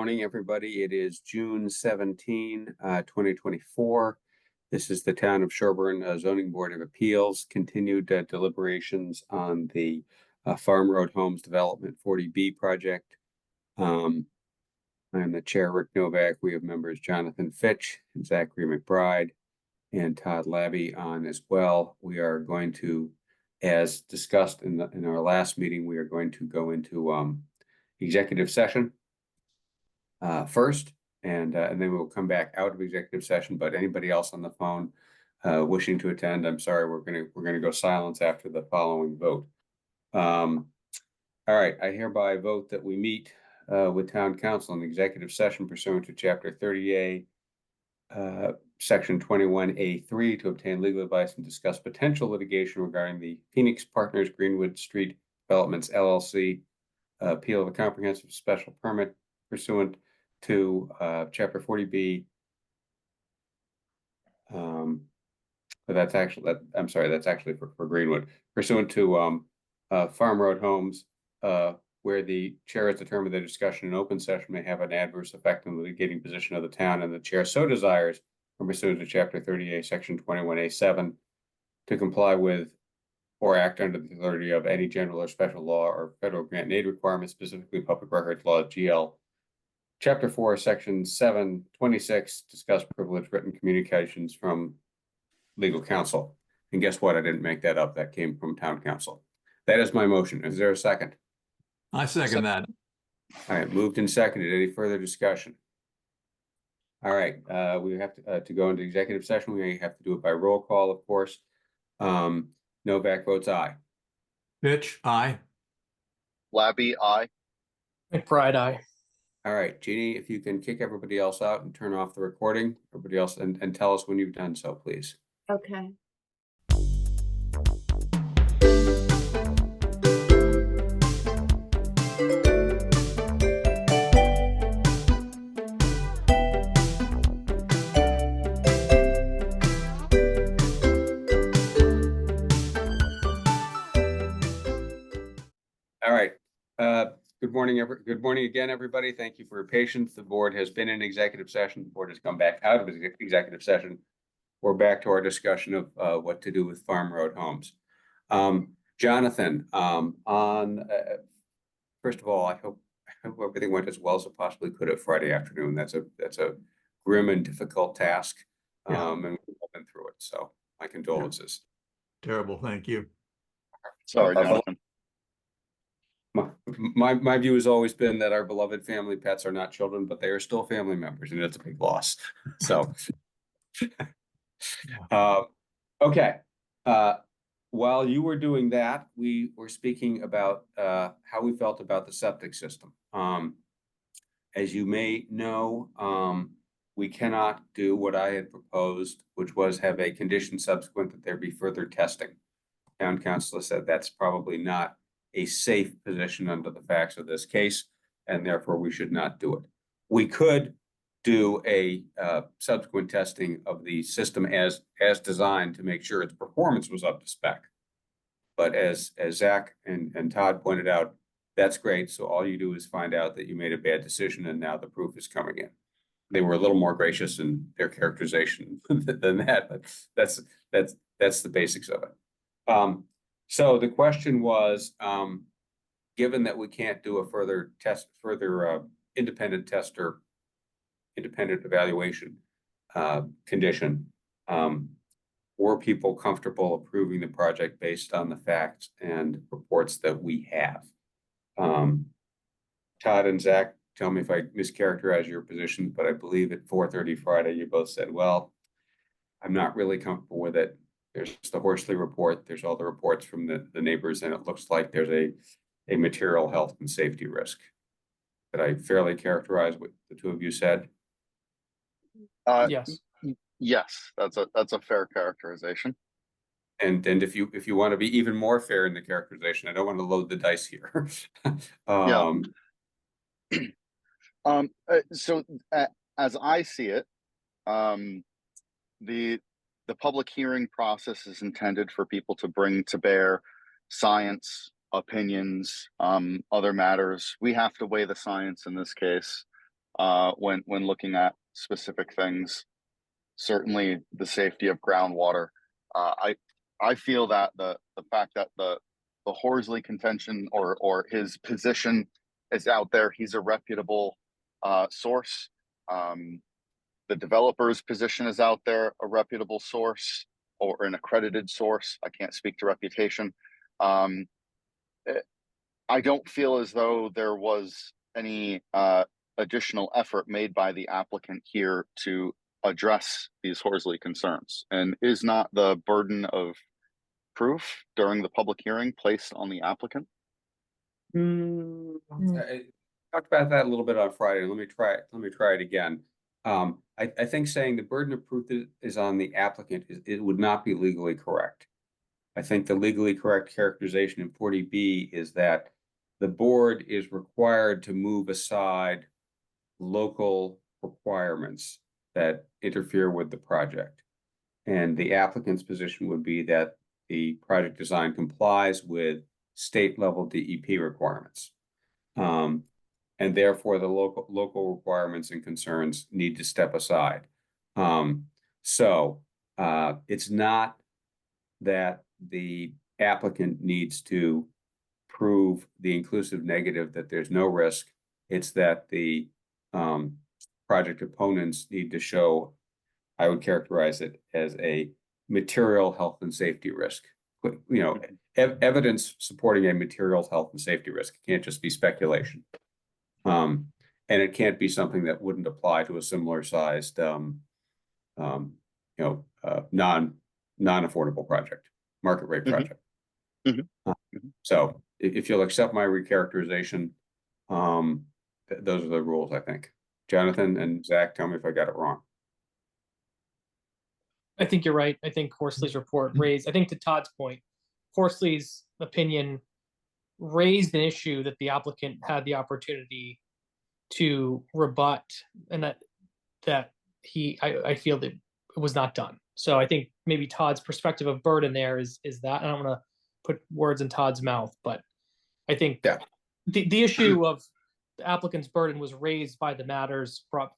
morning, everybody. It is June 17, 2024. This is the Town of Sherborn Zoning Board of Appeals, continued deliberations on the Farm Road Homes Development 40B project. I'm the chair, Rick Novak. We have members Jonathan Fitch and Zachary McBride and Todd Labby on as well. We are going to, as discussed in our last meeting, we are going to go into executive session first, and then we'll come back out of executive session. But anybody else on the phone wishing to attend, I'm sorry, we're gonna go silence after the following vote. All right, I hereby vote that we meet with town council in executive session pursuant to chapter 30A, section 21A3 to obtain legal advice and discuss potential litigation regarding the Phoenix Partners Greenwood Street Developments LLC appeal of a comprehensive special permit pursuant to chapter 40B. But that's actually that's actually for Greenwood, pursuant to Farm Road Homes, where the chair has determined the discussion in open session may have an adverse effect on the litigating position of the town, and the chair so desires, pursuant to chapter 30A, section 21A7, to comply with or act under the authority of any general or special law or federal grant and aid requirements, specifically public records law, GL. Chapter 4, section 726, discuss privileged written communications from legal counsel. And guess what? I didn't make that up. That came from town council. That is my motion. Is there a second? I second that. All right, moved and seconded. Any further discussion? All right, we have to go into executive session. We have to do it by roll call, of course. Novak votes aye. Fitch, aye. Labby, aye. McBride, aye. All right, Jeannie, if you can kick everybody else out and turn off the recording, everybody else, and tell us when you've done so, please. Okay. All right. Good morning again, everybody. Thank you for your patience. The board has been in executive session. The board has come back out of executive session. We're back to our discussion of what to do with Farm Road Homes. Jonathan, first of all, I hope everything went as well as it possibly could at Friday afternoon. That's a grim and difficult task, and we've all been through it. So my condolences. Terrible, thank you. Sorry, Jonathan. My view has always been that our beloved family pets are not children, but they are still family members, and it's a big loss. So, okay. While you were doing that, we were speaking about how we felt about the septic system. As you may know, we cannot do what I had proposed, which was have a condition subsequent that there be further testing. Town council said that's probably not a safe position under the facts of this case, and therefore we should not do it. We could do a subsequent testing of the system as designed to make sure its performance was up to spec. But as Zach and Todd pointed out, that's great. So all you do is find out that you made a bad decision, and now the proof is coming in. They were a little more gracious in their characterization than that, but that's the basics of it. So the question was, given that we can't do a further independent tester, independent evaluation condition, were people comfortable approving the project based on the facts and reports that we have? Todd and Zach, tell me if I mischaracterize your positions, but I believe at 4:30 Friday, you both said, well, I'm not really comfortable with it. There's the Horsley report. There's all the reports from the neighbors, and it looks like there's a material health and safety risk. Did I fairly characterize what the two of you said? Yes. Yes, that's a fair characterization. And if you want to be even more fair in the characterization, I don't want to load the dice here. So as I see it, the public hearing process is intended for people to bring to bear science, opinions, other matters. We have to weigh the science in this case. when looking at specific things. Certainly, the safety of groundwater. I feel that the fact that the Horsley contention or his position is out there. He's a reputable source. The developer's position is out there, a reputable source or an accredited source. I can't speak to reputation. Um, I don't feel as though there was any additional effort made by the applicant here to address these Horsley concerns. And is not the burden of proof during the public hearing placed on the applicant? I talked about that a little bit on Friday. Let me try it again. I think saying the burden of proof is on the applicant, it would not be legally correct. I think the legally correct characterization in 40B is that the board is required to move aside local requirements that interfere with the project. And the applicant's position would be that the project design complies with state level DEP requirements. And therefore the local requirements and concerns need to step aside. So it's not that the applicant needs to prove the inclusive negative that there's no risk. It's that the project opponents need to show, I would characterize it as a material health and safety risk. You know, evidence supporting a material health and safety risk. It can't just be speculation. And it can't be something that wouldn't apply to a similar sized, non-affordable project, market rate project. So if you'll accept my recharacterization, those are the rules, I think. Jonathan and Zach, tell me if I got it wrong. I think you're right. I think Horsley's report raised, I think to Todd's point, Horsley's opinion raised an issue that the applicant had the opportunity to rebut, and that I feel that it was not done. So I think maybe Todd's perspective of burden there is that. I don't want to put words in Todd's mouth, but I think the issue of the applicant's burden was raised by the matters brought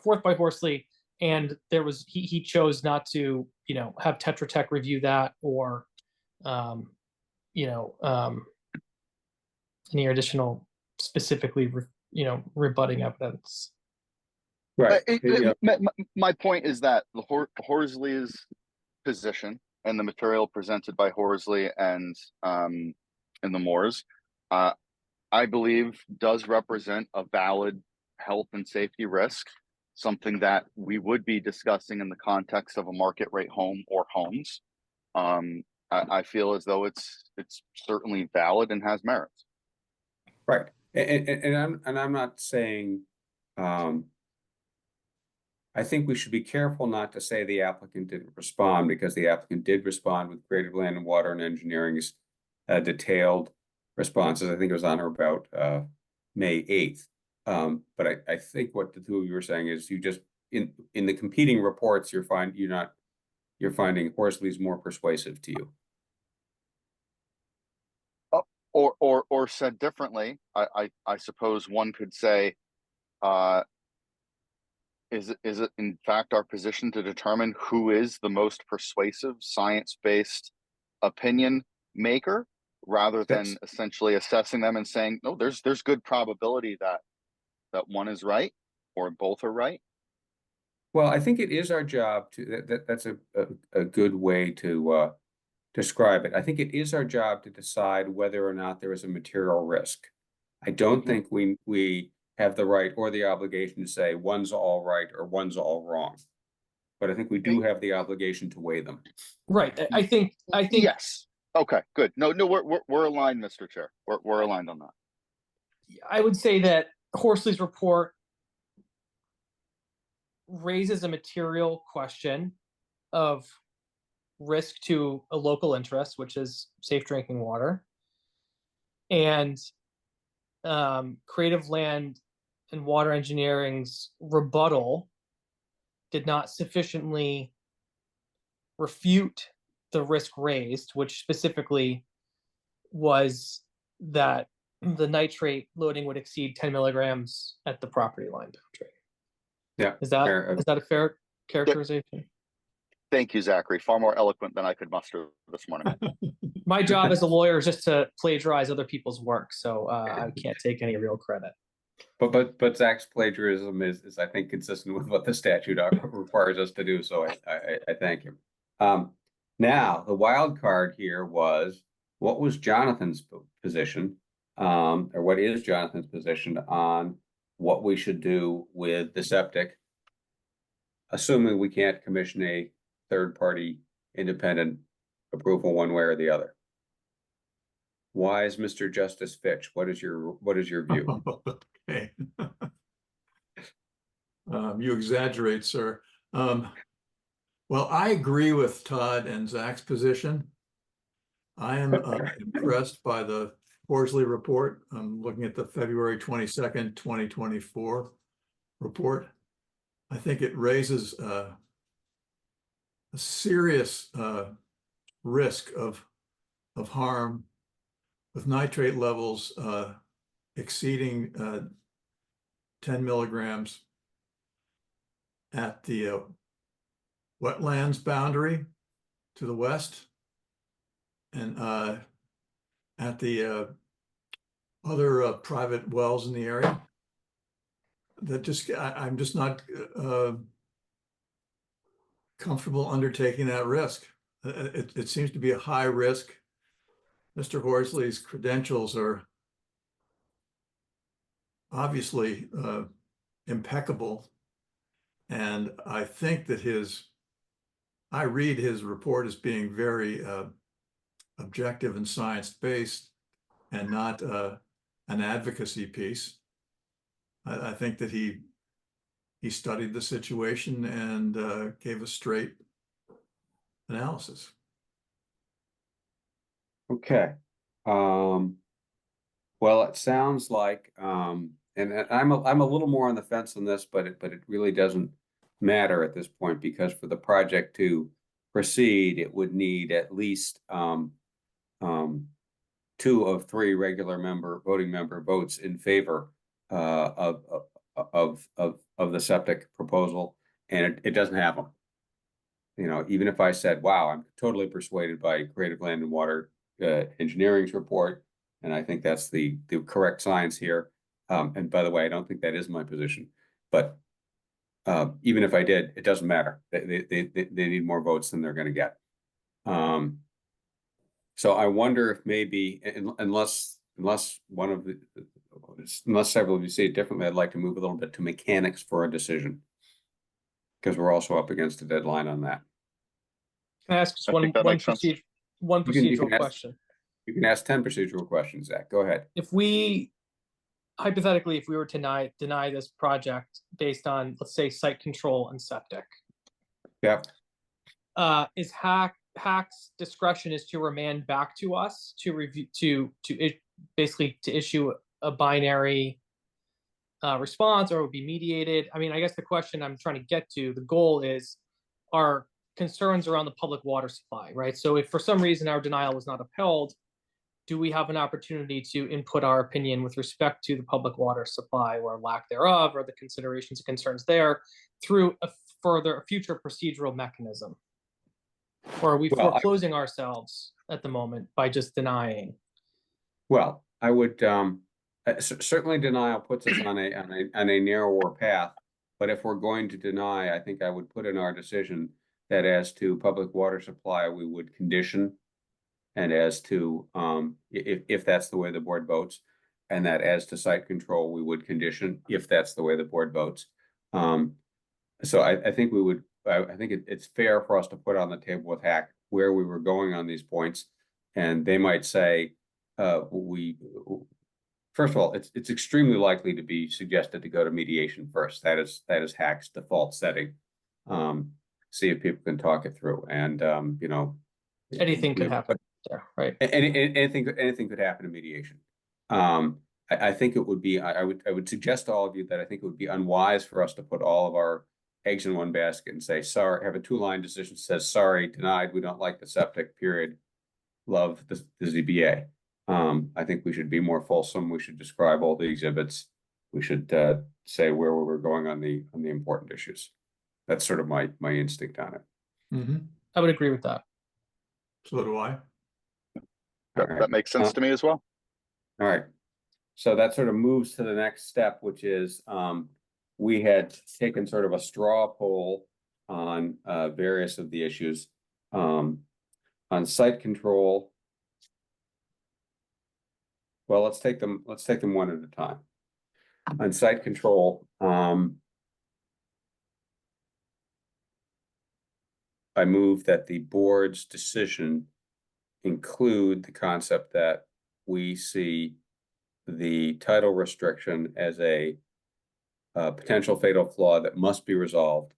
forth by Horsley, and there was he chose not to have Tetra Tech review that or any additional specifically rebutting evidence. Right. My point is that the Horsley's position and the material presented by Horsley and the Moores, I believe does represent a valid health and safety risk, something that we would be discussing in the context of a market rate home or homes. I feel as though it's certainly valid and has merits. Right. And I'm not saying, I think we should be careful not to say the applicant didn't respond, because the applicant did respond with Creative Land and Water and Engineering's detailed responses. I think it was on or about May 8th. But I think what the two of you were saying is you just in the competing reports you're finding Horsley's more persuasive to you. Or said differently, I suppose one could say, is it in fact our position to determine who is the most persuasive science-based opinion maker, rather than essentially assessing them and saying, no, there's good probability that one is right or both are right? Well, I think it is our job to that's a good way to describe it. I think it is our job to decide whether or not there is a material risk. I don't think we have the right or the obligation to say one's all right or one's all wrong. But I think we do have the obligation to weigh them. Right. I think yes. Okay, good. No, we're aligned, Mr. Chair. We're aligned on that. I would say that Horsley's report raises a material question of risk to a local interest, which is safe drinking water, and Creative Land and Water Engineering's rebuttal did not sufficiently refute the risk raised, which specifically was that the nitrate loading would exceed 10 milligrams at the property line boundary. Yeah. Is fair. that a fair characterization? Thank you, Zachary. Far more eloquent than I could muster this morning. My job as a lawyer is just to plagiarize other people's work, so I can't take any real credit. But Zach's plagiarism is I think consistent with what the statute requires us to do. So I thank him. Now the wild card here was what was Jonathan's position, or what is Jonathan's position on what we should do with the septic, assuming we can't commission a third-party independent approval one way or the other. Wise Mr. Justice Fitch, what is your view? Okay. You exaggerate, sir. Well, I agree with Todd and Zach's position. I am impressed by the Horsley report. I'm looking at the February 22nd, 2024 report. I think it raises a serious risk of harm with nitrate levels exceeding 10 milligrams at the wetlands boundary to the west, and at the other private wells in the area. That just, I'm just not comfortable undertaking that risk. It seems to be a high risk. Mr. Horsley's credentials are obviously impeccable. And I think that I read his report as being very objective and science-based and not an advocacy piece. I think that he studied the situation and gave a straight analysis. Okay. Well, it sounds like, and I'm a little more on the fence on this, but it really doesn't matter at this point, because for the project to proceed, it would need at least 2 of 3 regular voting member votes in favor of the septic proposal, and it doesn't have them. You know, even if I said, wow, I'm totally persuaded by Creative Land and Water Engineering's report, and I think that's the correct science here. And by the way, I don't think that is my position, but even if I did, it doesn't matter. They need more votes than they're going to get. So I wonder if maybe, unless several of you see it differently, I'd like to move a little bit to mechanics for a decision, because we're also up against a deadline on that. Can I ask just I one think that makes sense. procedural question? You can ask 10 procedural questions, Zach. Go ahead. If we hypothetically, if we were to deny this project based on, let's say, site control and septic, Yep. is HAC's discretion is to remand back to us to review, basically to issue a binary response, or it would be mediated? I mean, I guess the question I'm trying to get to, the goal is, our concerns around the public water supply, right? So if for some reason our denial was not upheld, do we have an opportunity to input our opinion with respect to the public water supply or lack thereof, or the considerations and concerns there, through a future procedural mechanism? Or are we foreclosing ourselves at the moment by just denying? Well, I would certainly denial puts us on a narrower path. But if we're going to deny, I think I would put in our decision that as to public water supply, we would condition, and as to if that's the way the board votes, and that as to site control, we would condition if that's the way the board votes. So I think we would. I think it's fair for us to put on the table with HAC where we were going on these points, and they might say first of all, it's extremely likely to be suggested to go to mediation first. That is HAC's default setting. See if people can talk it through, and you know, anything could happen there, right? Anything could happen in mediation. I think it would be. I would suggest to all of you that I think it would be unwise for us to put all of our eggs in one basket and say, sorry, have a 2-line decision that says, sorry, denied, we don't like the septic, period. Love the ZBA. I think we should be more fulsome. We should describe all the exhibits. We should say where we were going on the important issues. That's sort of my instinct on it. Mhm. I would agree with that. So do I. All That, right. that makes sense to me as well. All right. So that sort of moves to the next step, which is we had taken sort of a straw poll on various of the issues. On site control. Well, let's take them one at a time. On site control, I move that the board's decision include the concept that we see the title restriction as a potential fatal flaw that must be resolved,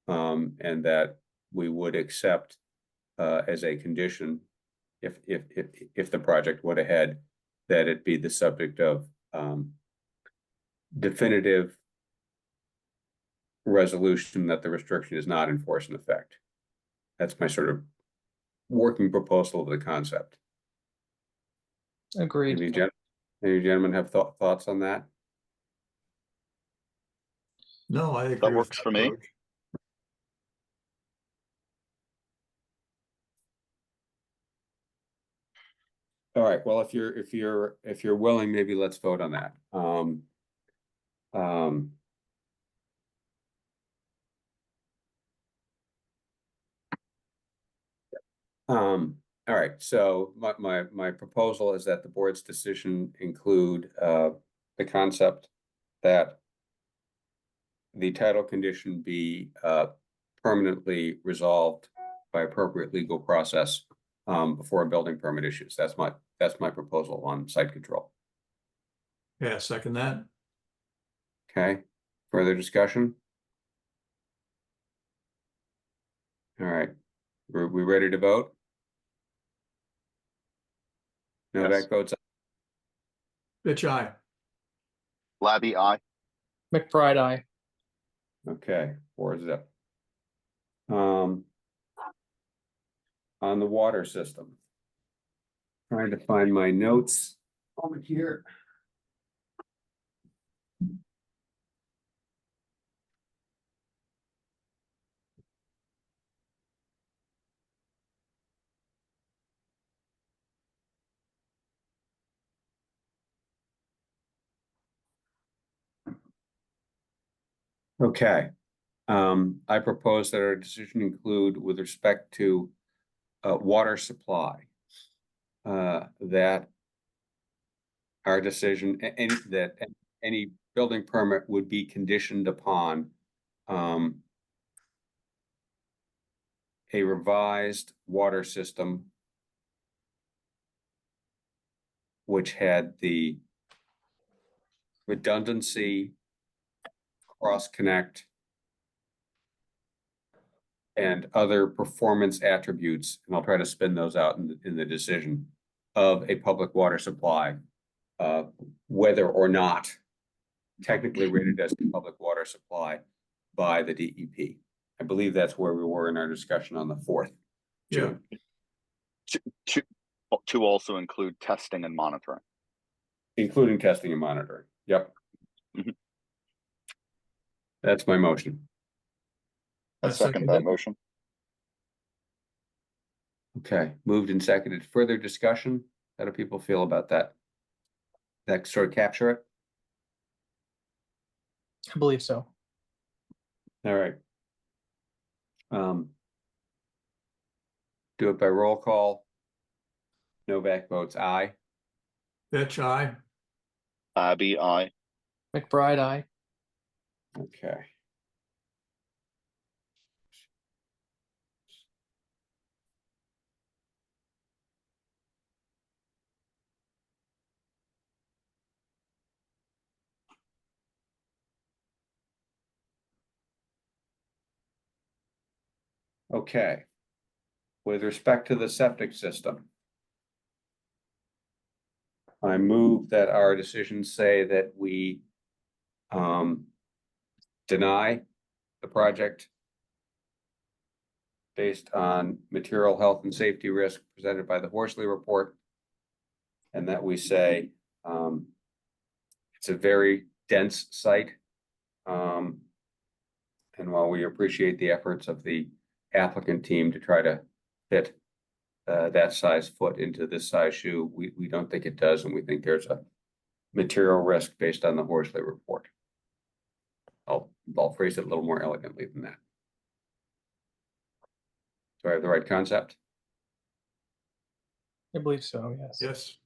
and that we would accept as a condition, if the project went ahead, that it be the subject of definitive resolution that the restriction is not in force and effect. That's my sort of working proposal of the concept. Agreed. Any gentlemen have thoughts on that? No, I agree. That with works for me. approach. All right, well, if you're willing, maybe let's vote on that. All right, so my proposal is that the board's decision include the concept that the title condition be permanently resolved by appropriate legal process before a building permit issues. That's my proposal on site control. Yeah, second that. Okay, further discussion? All right, we ready to vote? Yes. Novak votes. Bitch, aye. Labby, I. McBride, aye. Okay, 4-0. On the water system. Trying to find my notes over here. Okay, I propose that our decision include with respect to water supply. That our decision, that any building permit would be conditioned upon a revised water system which had the redundancy, cross connect, and other performance attributes, and I'll try to spin those out in the decision of a public water supply, whether or not technically rated as a public water supply by the DEP. I believe that's where we were in our discussion on the 4th. Yeah. To, to also include testing and monitoring. Including testing and monitoring. Yep. Mhm. That's my motion. I second that motion. Okay, moved and seconded. Further discussion? How do people feel about that? That sort of capture it? I believe so. All right. Do it by roll call. Novak votes aye. Bitch, aye. Labby, I. McBride, aye. Okay. Okay. With respect to the septic system, I move that our decisions say that we deny the project based on material health and safety risk presented by the Horsley report, and that we say, it's a very dense site. And while we appreciate the efforts of the applicant team to try to fit that size foot into this size shoe, we don't think it does, and we think there's a material risk based on the Horsley report. I'll phrase it a little more elegantly than that. Do I have the right concept? I believe so, yes. Yes.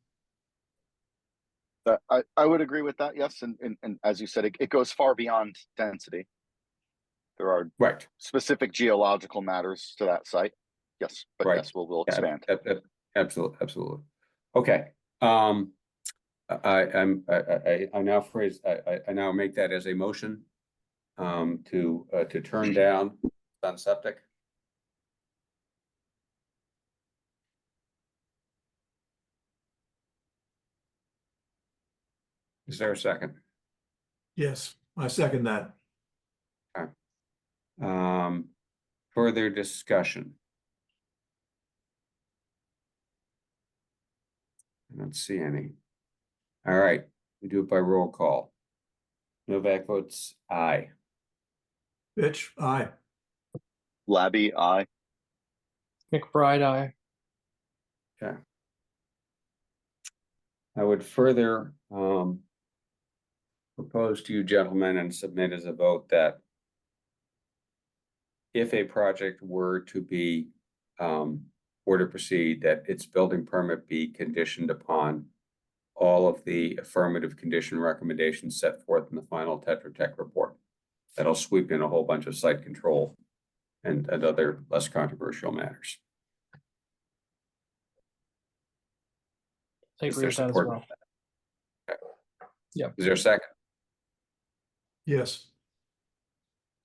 I would agree with that, yes, and as you said, it goes far beyond density. There are Right. specific geological matters to that site. Yes, but Right. yes, we'll Yeah, expand. Absolutely, absolutely. Okay. I now phrase, I now make that as a motion to turn down on septic. Is there a second? Yes, I second that. Further discussion? I don't see any. All right, we do it by roll call. Novak votes aye. Pitch, aye. Labby, aye. McBride, aye. Okay. I would further propose to you gentlemen and submit as a vote that if a project were to be or to proceed, that its building permit be conditioned upon all of the affirmative condition recommendations set forth in the final Tetra Tech report. That'll sweep in a whole bunch of site control and other less controversial matters. I Is agree there with that as support? well. Okay. Yep. Is there a second? Yes.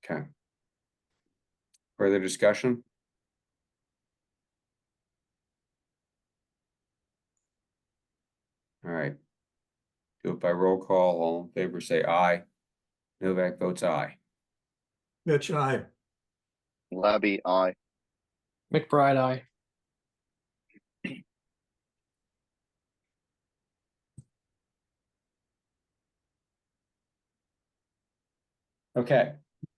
Okay. Further discussion? All right. Do it by roll call. All in favor, say aye. Novak votes aye. Pitch, aye. Labby, aye. McBride, aye. Okay,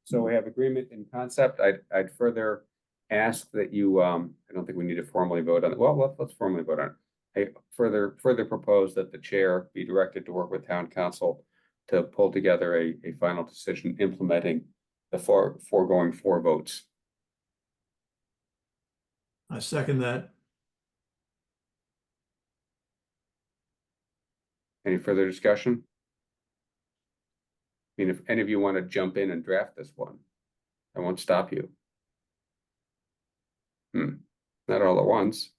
so we have agreement in concept. I'd further ask that you, I don't think we need to formally vote on it. Well, let's formally vote on it. I further propose that the chair be directed to work with town council to pull together a final decision implementing the foregoing 4 votes. I second that. Any further discussion? I mean, if any of you want to jump in and draft this one, I won't stop you. Not all at once.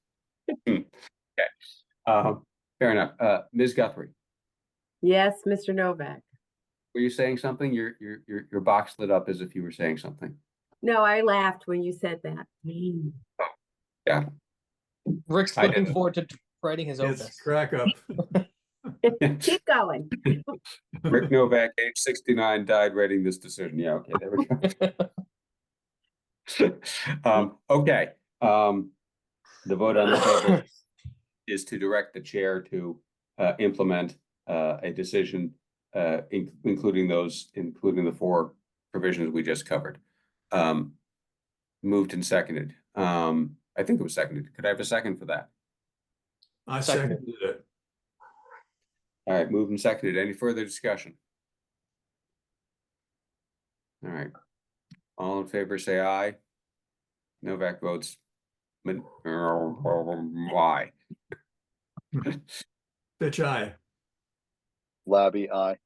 Okay. Fair enough. Ms. Guthrie, Yes, Mr. Novak. were you saying something? Your box lit up as if you were saying something. No, I laughed when you said that. Yeah. Rick's I looking didn't. forward to writing his It's opus. crack up. Keep going. Rick Novak, age 69, died writing this decision. Yeah, okay, there we go. Okay, the vote on the table is to direct the chair to implement a decision, including the 4 provisions we just covered. Moved and seconded. I think it was seconded. Could I have a second for that? I Second. seconded it. All right, moved and seconded. Any further discussion? All right. All in favor, say aye. Novak votes why? Pitch, aye. Labby, aye.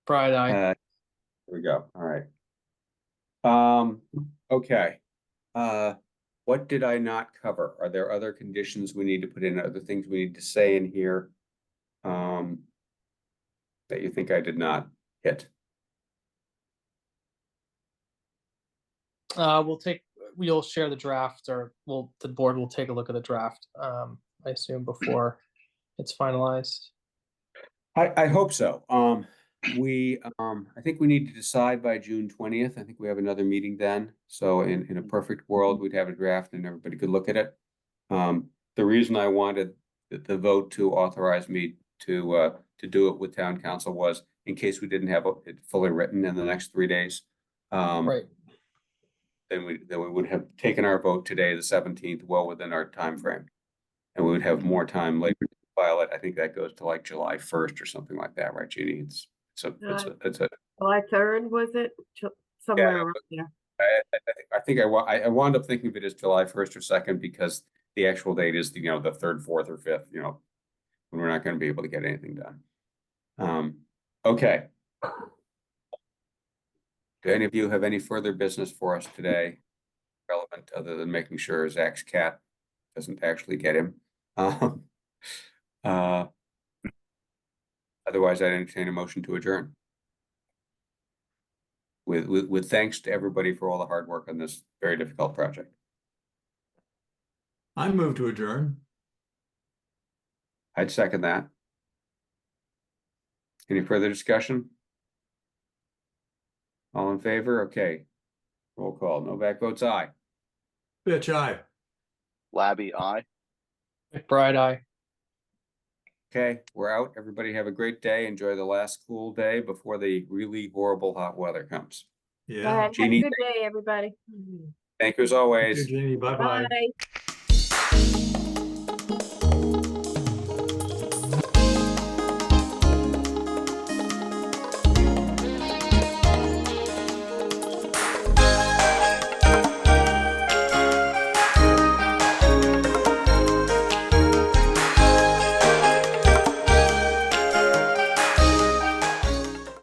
Bride, aye. Here we go. All right. Okay. What did I not cover? Are there other conditions we need to put in, other things we need to say in here? That you think I did not hit? We'll share the draft, or the board will take a look at the draft, I assume, before it's finalized. I hope so. I think we need to decide by June 20th. I think we have another meeting then. So in a perfect world, we'd have a draft and everybody could look at it. The reason I wanted the vote to authorize me to do it with town council was in case we didn't have it fully written in the next 3 days. Right. Then we would have taken our vote today, the 17th, well within our time frame. And we would have more time later to file it. I think that goes to like July 1st or something like that, right, Jeannie? It's a July 3rd, was it? Somewhere around there. I think I wound up thinking of it as July 1st or 2nd because the actual date is the 3rd, 4th, or 5th, when we're not going to be able to get anything done. Okay. Do any of you have any further business for us today relevant other than making sure Zach's cat doesn't actually get him? Otherwise, I'd entertain a motion to adjourn. With thanks to everybody for all the hard work on this very difficult project. I move to adjourn. I'd second that. Any further discussion? All in favor? Okay. Roll call. Novak votes aye. Bitch, aye. Labby, I. McBride, aye. Okay, we're out. Everybody have a great day. Enjoy the last cool day before the really horrible hot weather comes. All Yeah. right, have a Jeannie, good day, everybody. thank you as Thank always. you, Jeannie. Bye-bye. Bye.